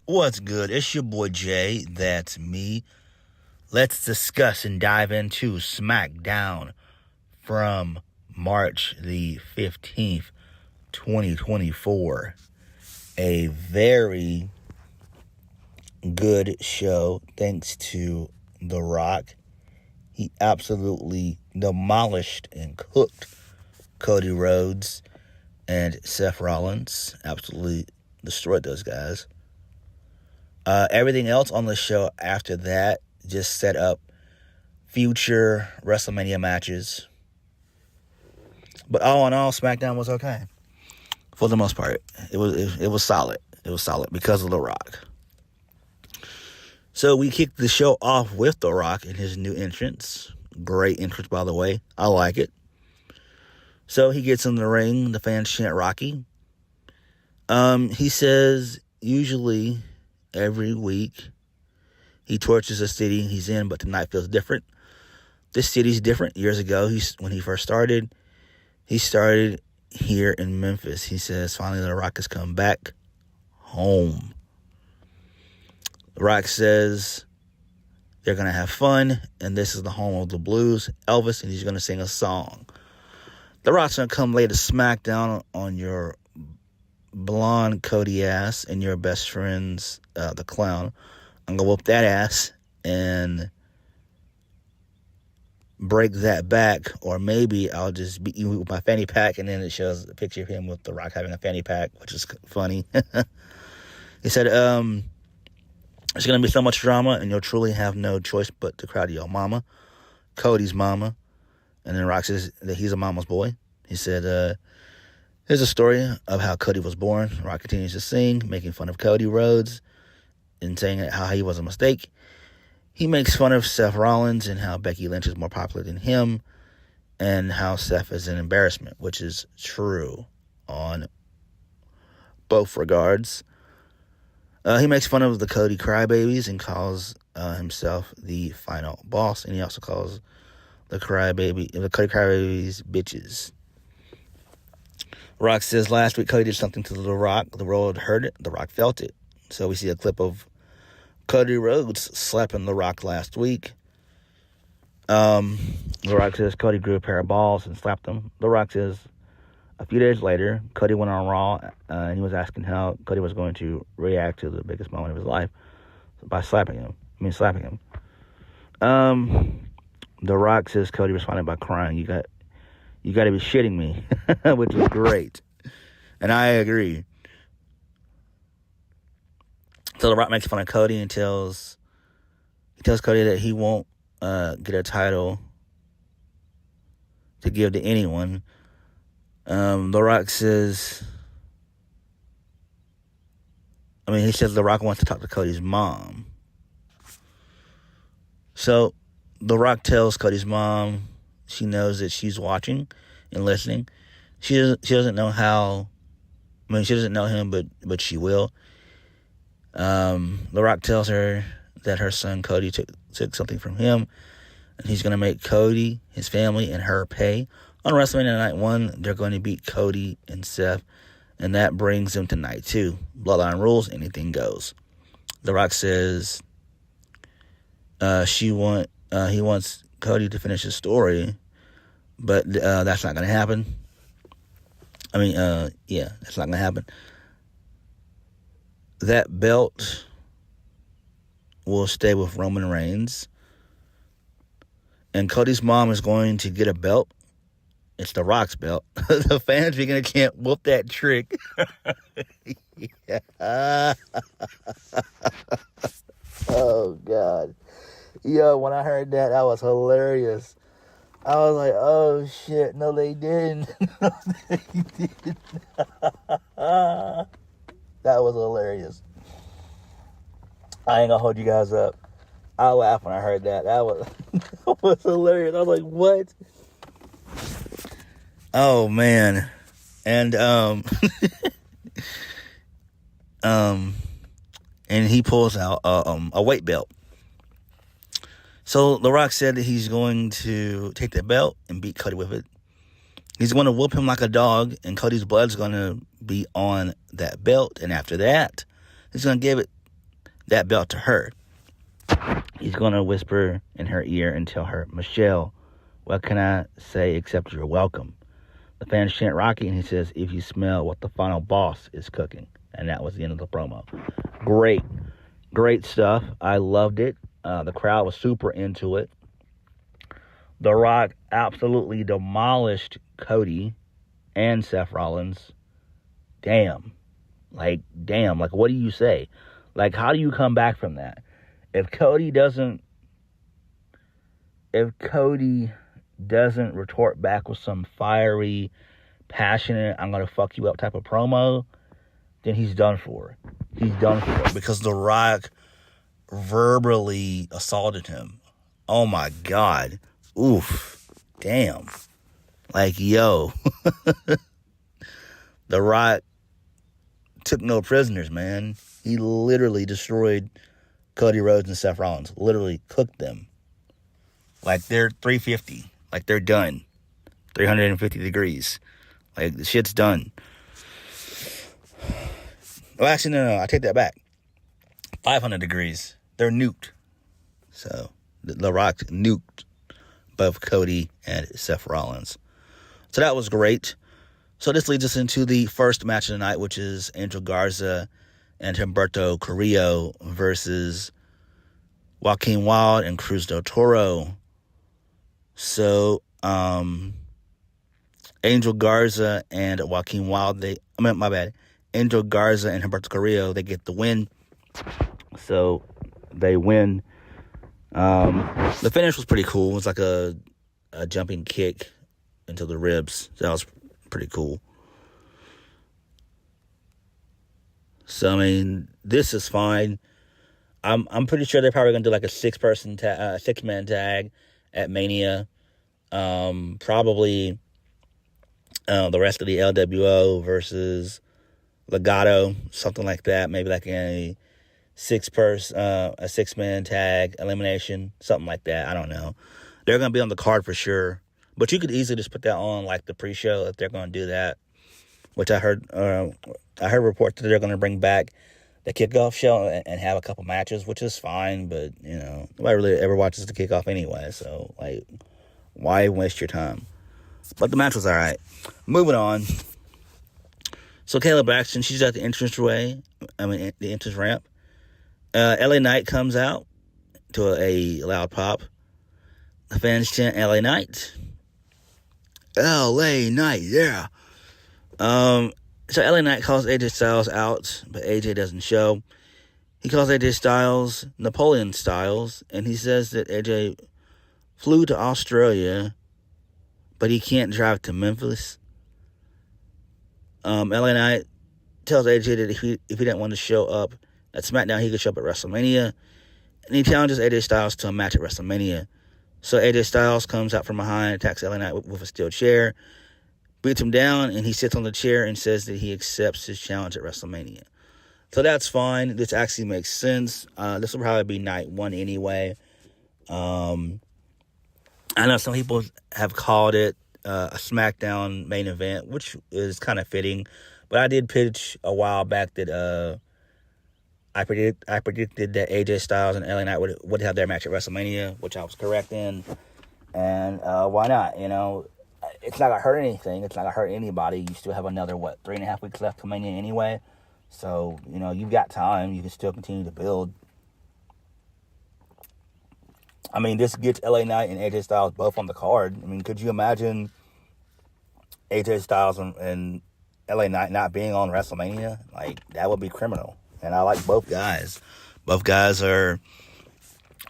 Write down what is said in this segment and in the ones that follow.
What's good? It's your boy Jay. That's me. Let's discuss and dive into Smackdown from March the 15th, 2024. A very good show thanks to The Rock. He absolutely demolished and cooked Cody Rhodes and Seth Rollins. Absolutely destroyed those guys. Everything else on the show after that just set up future WrestleMania matches. But all in all, SmackDown was okay. For the most part. It was solid. It was solid because of The Rock. So we kicked the show off with The Rock and his new entrance. Great entrance, by the way. I like it. So he gets in the ring. The fans chant Rocky. He says usually every week he torches a city he's in, but tonight feels different. This city's different. Years ago, when he first started, he started here in Memphis. He says finally The Rock has come back home. The Rock says they're going to have fun, and this is the home of the blues, Elvis, and he's going to sing a song. The Rock's going to come lay the smackdown on your blonde Cody ass and your best friend's the clown. I'm going to whoop that ass and break that back, or maybe I'll just beat you with my fanny pack, and then it shows a picture of him with The Rock having a fanny pack, which is funny. He said, there's going to be so much drama, and you'll truly have no choice but to cry to your mama, Cody's mama. And then Rock says that he's a mama's boy. He said, here's a story of how Cody was born. Rock continues to sing, making fun of Cody Rhodes and saying how he was a mistake. He makes fun of Seth Rollins and how Becky Lynch is more popular than him and how Seth is an embarrassment, which is true on both regards. He makes fun of the Cody Crybabies and calls himself the final boss, and he also calls the Cody Crybabies bitches. Rock says last week Cody did something to The Rock. The world heard it. The Rock felt it. So we see a clip of Cody Rhodes slapping The Rock last week. The Rock says Cody grew a pair of balls and slapped him. The Rock says a few days later, Cody went on Raw and he was asking how Cody was going to react to the biggest moment of his life by slapping him. The Rock says Cody responded by crying. You got to be shitting me, which was great. And I agree. So The Rock makes fun of Cody and tells Cody that he won't get a title to give to anyone. The Rock says, he says The Rock wants to talk to Cody's mom. So The Rock tells Cody's mom she knows that she's watching and listening. She doesn't know how. She doesn't know him, but she will. The Rock tells her that her son Cody took something from him, and he's going to make Cody, his family, and her pay. On WrestleMania Night 1, they're going to beat Cody and Seth, and that brings them to Night 2. Bloodline rules, anything goes. The Rock says he wants Cody to finish his story, but that's not going to happen. That's not going to happen. That belt will stay with Roman Reigns. And Cody's mom is going to get a belt. It's The Rock's belt. The fans are going to chant, whoop that trick. Oh, God. Yo, when I heard that was hilarious. I was like, oh, shit. No, they didn't. No, they didn't. That was hilarious. I ain't gonna hold you guys up. I laughed when I heard that. That was hilarious. I was like, what? Oh, man. And, and he pulls out a weight belt. So The Rock said that he's going to take the belt and beat Cody with it. He's going to whoop him like a dog, and Cody's blood's going to be on that belt. And after that, he's going to give it that belt to her. He's going to whisper in her ear and tell her, Michelle, what can I say except you're welcome? The fans chant Rocky, and he says, if you smell what the final boss is cooking. And that was the end of the promo. Great stuff. I loved it. The crowd was super into it. The Rock absolutely demolished Cody and Seth Rollins. Damn. Like, what do you say? Like, how do you come back from that? If Cody doesn't retort back with some fiery, passionate, I'm going to fuck you up type of promo, then he's done for. Because The Rock verbally assaulted him. Oh my God. Oof. Damn. Like, yo. The Rock took no prisoners, man. He literally destroyed Cody Rhodes and Seth Rollins. Literally cooked them. Like, they're 350. Like, they're done. 350 degrees. Like, the shit's done. Well, actually, no. I take that back. 500 degrees. They're nuked. So, The Rock nuked both Cody and Seth Rollins. So, that was great. So, this leads us into the first match of the night, which is Angel Garza and Humberto Carrillo versus Joaquin Wilde and Cruz del Toro. So, Angel Garza and Joaquin Wilde, Angel Garza and Humberto Carrillo, they get the win. So, they win. The finish was pretty cool. It was like a jumping kick into the ribs. So that was pretty cool. So, I mean, this is fine. I'm pretty sure they're probably going to do like a six-man tag at Mania. Probably the rest of the LWO versus Legato, something like that. Maybe like a six-man tag elimination, something like that. I don't know. They're going to be on the card for sure. But you could easily just put that on like the pre-show if they're going to do that. Which I heard reports that they're going to bring back the kickoff show and have a couple matches, which is fine, but, you know, nobody really ever watches the kickoff anyway, so, like, why waste your time? But the match was alright. Moving on. So, Kayla Braxton, she's at the the entrance ramp. LA Knight comes out to a loud pop. The fans chant LA Knight. LA Knight, yeah. So LA Knight calls AJ Styles out, but AJ doesn't show. He calls AJ Styles Napoleon Styles, and he says that AJ flew to Australia, but he can't drive to Memphis. LA Knight tells AJ that if he didn't want to show up at Smackdown, he could show up at WrestleMania, and he challenges AJ Styles to a match at WrestleMania. So AJ Styles comes out from behind, attacks LA Knight with a steel chair, beats him down, and he sits on the chair and says that he accepts his challenge at WrestleMania. So that's fine. This actually makes sense. This will probably be night one anyway. I know some people have called it a SmackDown main event, which is kind of fitting. But I did pitch a while back that I predicted that AJ Styles and LA Knight would have their match at WrestleMania, which I was correct in. And why not? You know, it's not going to hurt anything. It's not going to hurt anybody. You still have another, 3.5 weeks left to Mania anyway. So, you know, you've got time. You can still continue to build. I mean, this gets LA Knight and AJ Styles both on the card. I mean, could you imagine AJ Styles and LA Knight not being on WrestleMania? Like, that would be criminal. And I like both guys. Both guys are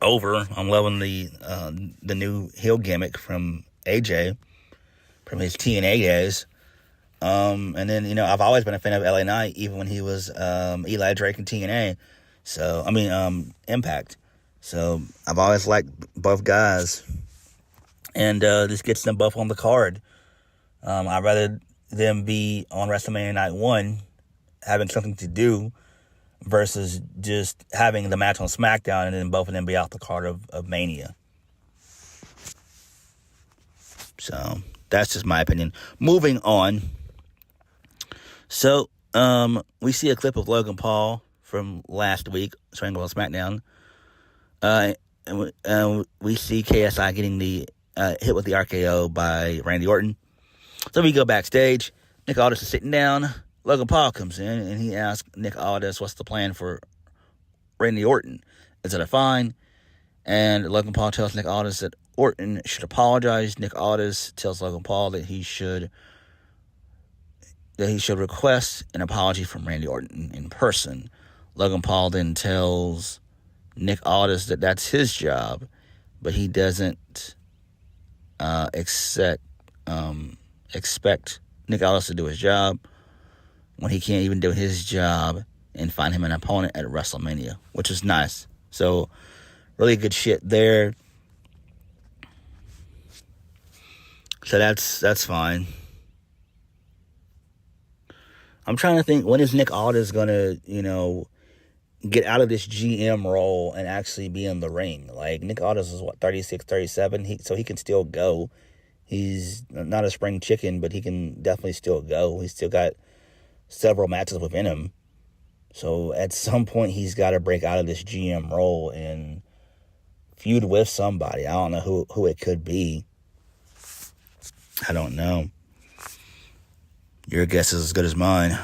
over. I'm loving the new heel gimmick from AJ, from his TNA days. And then, you know, I've always been a fan of LA Knight, even when he was Eli Drake in TNA. So, I mean, Impact. So, I've always liked both guys. And this gets them both on the card. I'd rather them be on WrestleMania Night 1, having something to do, versus just having the match on SmackDown and then both of them be off the card of Mania. So, that's just my opinion. Moving on. So, we see a clip of Logan Paul from last week, starting on Smackdown. And we see KSI getting the hit with the RKO by Randy Orton. So we go backstage. Nick Aldis is sitting down. Logan Paul comes in, and he asks Nick Aldis, what's the plan for Randy Orton? Is it a fine? And Logan Paul tells Nick Aldis that Orton should apologize. Nick Aldis tells Logan Paul that he should request an apology from Randy Orton in person. Logan Paul then tells Nick Aldis that that's his job, but he doesn't expect Nick Aldis to do his job when he can't even do his job and find him an opponent at WrestleMania, which is nice. So, really good shit there. So that's fine. I'm trying to think, when is Nick Aldis gonna, get out of this GM role and actually be in the ring? Like, Nick Aldis is 36, 37, so he can still go. He's not a spring chicken, but he can definitely still go. He's still got several matches within him. So at some point, he's got to break out of this GM role and feud with somebody. I don't know who it could be. I don't know. Your guess is as good as mine.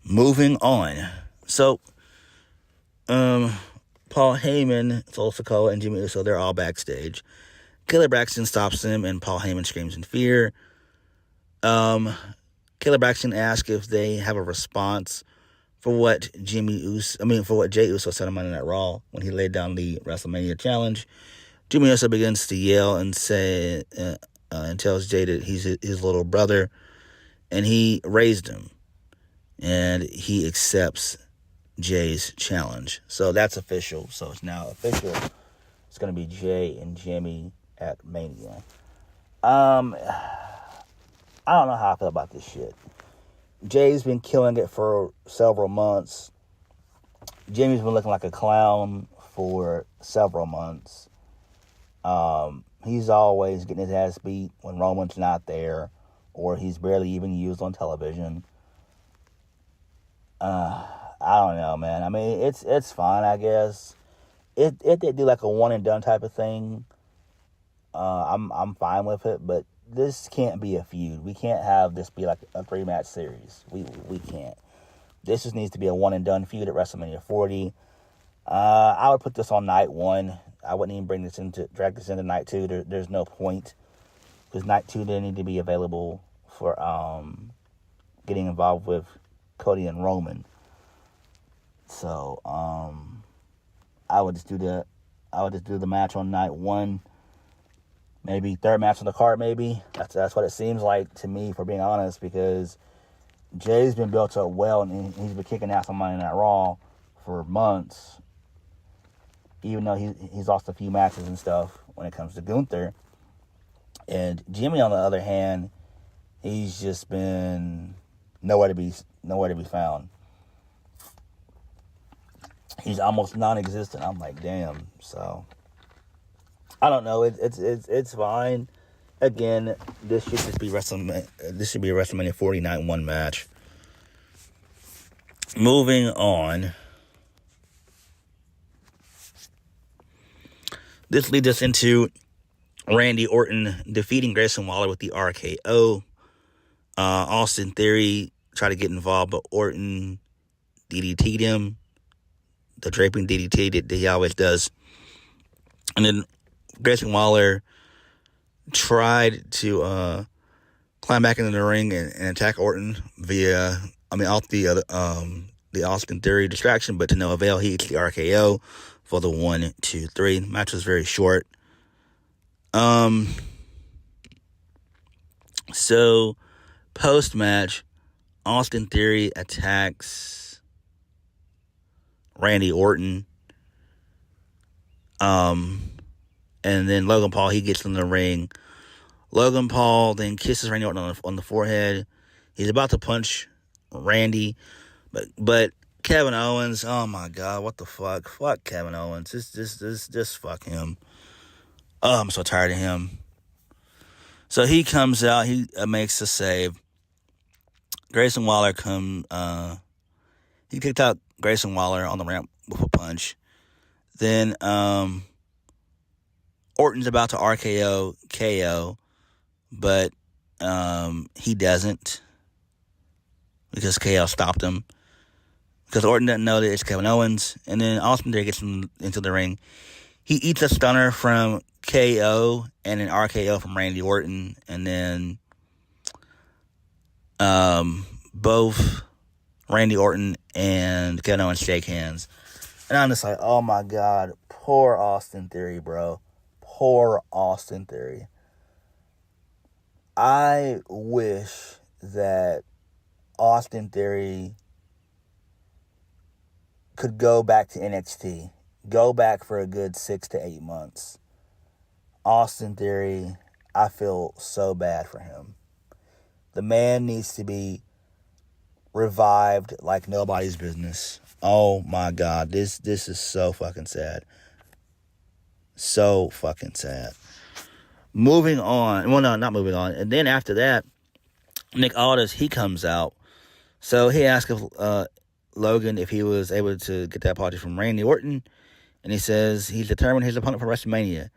Moving on. So, Paul Heyman, Solo Sikoa, and Jimmy Uso, they're all backstage. Kayla Braxton stops them, and Paul Heyman screams in fear. Kayla Braxton asks if they have a response for what Jay Uso said on Monday Night Raw when he laid down the WrestleMania challenge. Jimmy Uso begins to yell and say, and tells Jay that he's his little brother, and he raised him, and he accepts Jay's challenge. So that's official. So it's now official. It's going to be Jay and Jimmy at Mania. I don't know how I feel about this shit. Jay's been killing it for several months. Jimmy's been looking like a clown for several months. He's always getting his ass beat when Roman's not there, or he's barely even used on television. I don't know, man. I mean, it's fine, I guess. If they do like a one and done type of thing, I'm fine with it. But this can't be a feud. We can't have this be like a 3-match series. We can't. This just needs to be a one and done feud at WrestleMania 40. I would put this on night 1. I wouldn't even drag this into night 2. There's no point, because night 2 they need to be available for getting involved with Cody and Roman. So I would just do the match on night 1. Maybe third match on the card, maybe. That's what it seems like to me, for being honest, because Jay's been built up well, and he's been kicking ass on Monday Night Raw for months, even though he's lost a few matches and stuff when it comes to Gunther. And Jimmy, on the other hand, he's just been nowhere to be found. He's almost non-existent. I'm like, damn. So I don't know. It's fine. Again, this should just be WrestleMania. This should be a WrestleMania 40 night 1 match. Moving on. This leads us into Randy Orton defeating Grayson Waller with the RKO. Austin Theory tried to get involved, but Orton DDT'd him. The draping DDT that he always does. And then Grayson Waller tried to climb back into the ring and attack Orton off the Austin Theory distraction, but to no avail. He hits the RKO for the 1, 2, 3. The match was very short. So post match, Austin Theory attacks Randy Orton. And then Logan Paul, he gets in the ring. Logan Paul then kisses Randy Orton on the forehead. He's about to punch Randy, but Kevin Owens, oh my God, what the fuck? Fuck Kevin Owens. Just fuck him. Oh, I'm so tired of him. So he comes out, he makes a save. Grayson Waller He kicked out Grayson Waller on the ramp with a punch. Then Orton's about to RKO KO, but he doesn't because KO stopped him. Because Orton doesn't know that it's Kevin Owens. And then Austin Theory gets into the ring. He eats a stunner from KO and an RKO from Randy Orton. And then both Randy Orton and Kevin Owens shake hands. And I'm just like, oh my God, poor Austin Theory, bro. Poor Austin Theory. I wish that Austin Theory could go back to NXT. Go back for a good 6 to 8 months. Austin Theory, I feel so bad for him. The man needs to be revived like nobody's business. Oh my God, this is so fucking sad. So fucking sad. Moving on. Well, no, not moving on. And then after that, Nick Aldis, he comes out. So he asked if, Logan if he was able to get that apology from Randy Orton. And he says he's determined his opponent for WrestleMania.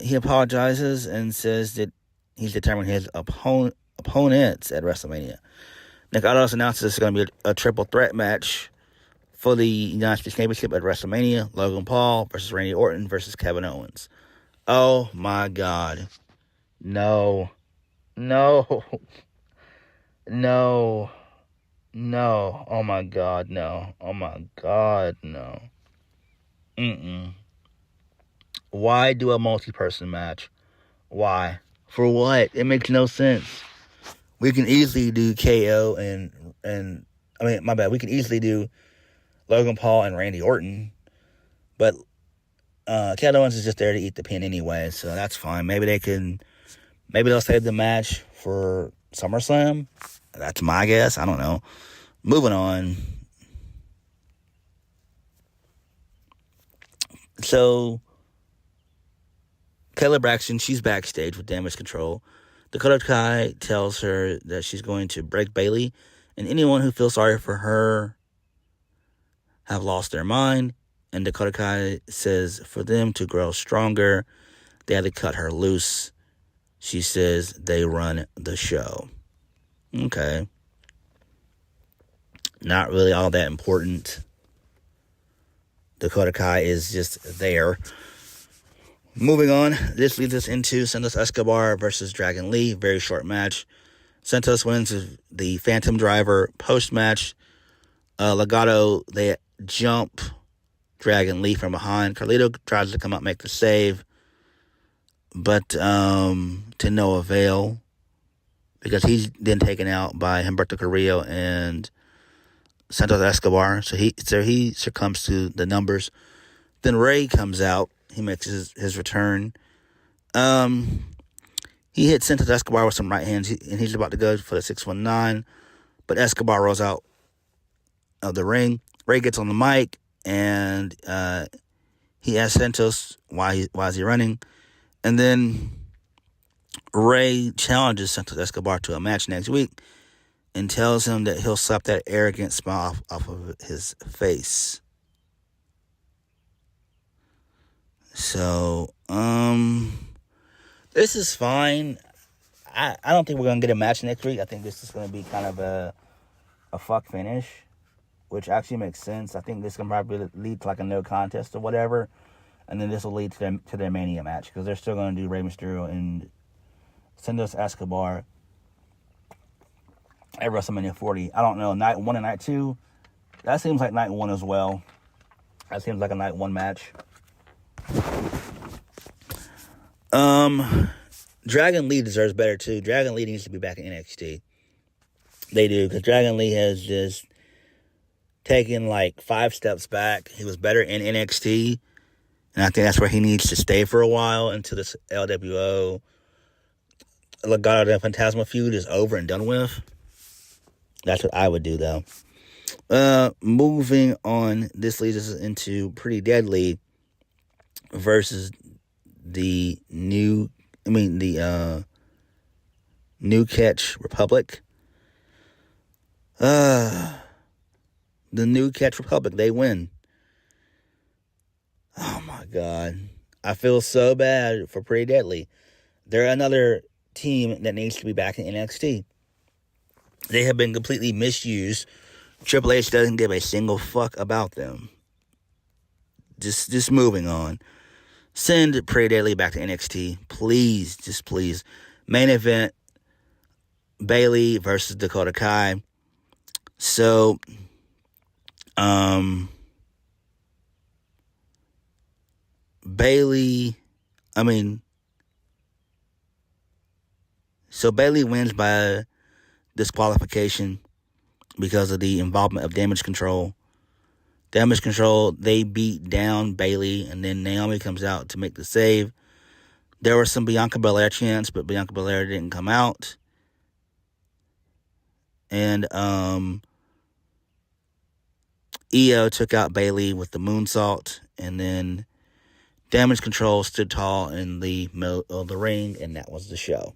He apologizes and says that he's determined his opponents at WrestleMania. Nick Aldis announces it's going to be a triple threat match for the United States Championship at WrestleMania. Logan Paul versus Randy Orton versus Kevin Owens. Oh my God. No. No. No. No. Oh my God, no. Oh my God, no. Why do a multi-person match? Why? For what? It makes no sense. We can easily do KO and I mean, my bad. We can easily do Logan Paul and Randy Orton. But Kevin Owens is just there to eat the pin anyway, so that's fine. Maybe they'll save the match for SummerSlam. That's my guess. I don't know. Moving on. So, Kayla Braxton, she's backstage with Damage Control. Dakota Kai tells her that she's going to break Bayley, and anyone who feels sorry for her have lost their mind. And Dakota Kai says for them to grow stronger, they had to cut her loose. She says they run the show. Okay. Not really all that important. Dakota Kai is just there. Moving on, this leads us into Santos Escobar versus Dragon Lee. Very short match. Santos wins the Phantom Driver post-match. Legato, they jump Dragon Lee from behind. Carlito tries to come up and make the save, but to no avail, because he's then taken out by Humberto Carrillo and Santos Escobar. So he succumbs to the numbers. Then Ray comes out. He makes his return. He hits Santos Escobar with some right hands, and he's about to go for the 619, but Escobar rolls out of the ring. Ray gets on the mic, and he asks Santos why is he running, and then Ray challenges Santos Escobar to a match next week and tells him that he'll slap that arrogant smile off of his face. So, this is fine. I don't think we're going to get a match next week. I think this is going to be kind of a fuck finish, which actually makes sense. I think this can probably lead to like a no contest or whatever, and then this will lead to their Mania match, because they're still going to do Rey Mysterio and Santos Escobar at WrestleMania 40. I don't know, night 1 and night 2. That seems like night 1 as well. That seems like a night 1 match. Dragon Lee deserves better too. Dragon Lee needs to be back in NXT. They do, because Dragon Lee has just taken like 5 steps back. He was better in NXT, and I think that's where he needs to stay for a while until this LWO Legato and Fantasma feud is over and done with. That's what I would do, though. Moving on, this leads us into Pretty Deadly versus the New Catch Republic. the new Catch Republic. They win. Oh, my God. I feel so bad for Pretty Deadly. They're another team that needs to be back in NXT. They have been completely misused. Triple H doesn't give a single fuck about them. Just moving on. Send Pretty Deadly back to NXT. Please, just please. Main event, Bayley versus Dakota Kai. So, Bayley wins by disqualification because of the involvement of Damage Control. Damage Control, they beat down Bayley, and then Naomi comes out to make the save. There were some Bianca Belair chants, but Bianca Belair didn't come out. And Io took out Bayley with the moonsault, and then Damage Control stood tall in the middle of the ring, and that was the show.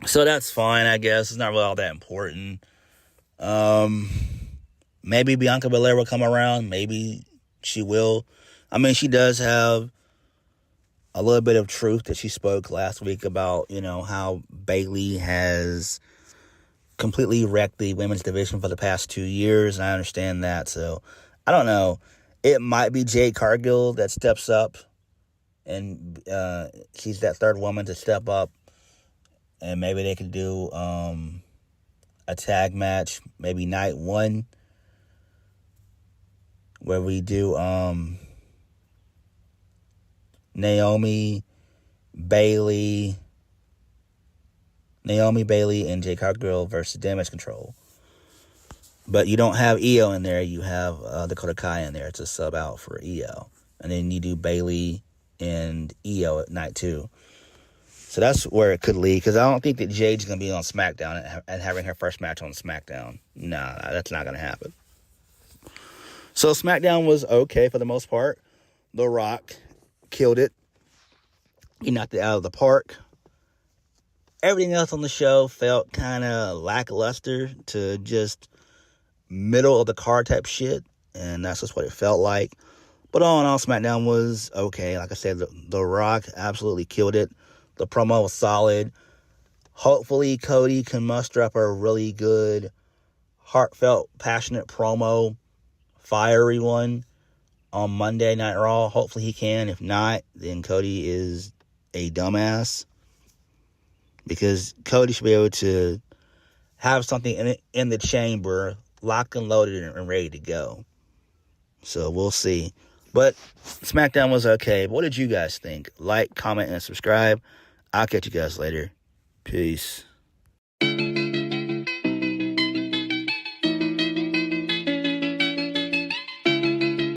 So that's fine, I guess. It's not really all that important. Maybe Bianca Belair will come around. Maybe she will. I mean, she does have a little bit of truth that she spoke last week about, how Bayley has completely wrecked the women's division for the past 2 years, and I understand that. So, I don't know. It might be Jade Cargill that steps up, and she's that third woman to step up, and maybe they could do a tag match, maybe night 1, where we do Naomi, Bayley, and Jade Cargill versus Damage Control. But you don't have Io in there. You have Dakota Kai in there. It's a sub out for Io. And then you do Bayley and Io at night 2. So that's where it could lead. Because I don't think that Jade's going to be on SmackDown and having her first match on SmackDown. Nah, that's not going to happen. So SmackDown was okay for the most part. The Rock killed it. He knocked it out of the park. Everything else on the show felt kind of lackluster to just middle of the card type shit. And that's just what it felt like. But all in all, SmackDown was okay. Like I said, the Rock absolutely killed it. The promo was solid. Hopefully, Cody can muster up a really good, heartfelt, passionate promo, fiery one on Monday Night Raw. Hopefully he can. If not, then Cody is a dumbass. Because Cody should be able to have something in the chamber, locked and loaded and ready to go. So we'll see. But SmackDown was okay. What did you guys think? Like, comment, and subscribe. I'll catch you guys later. Peace.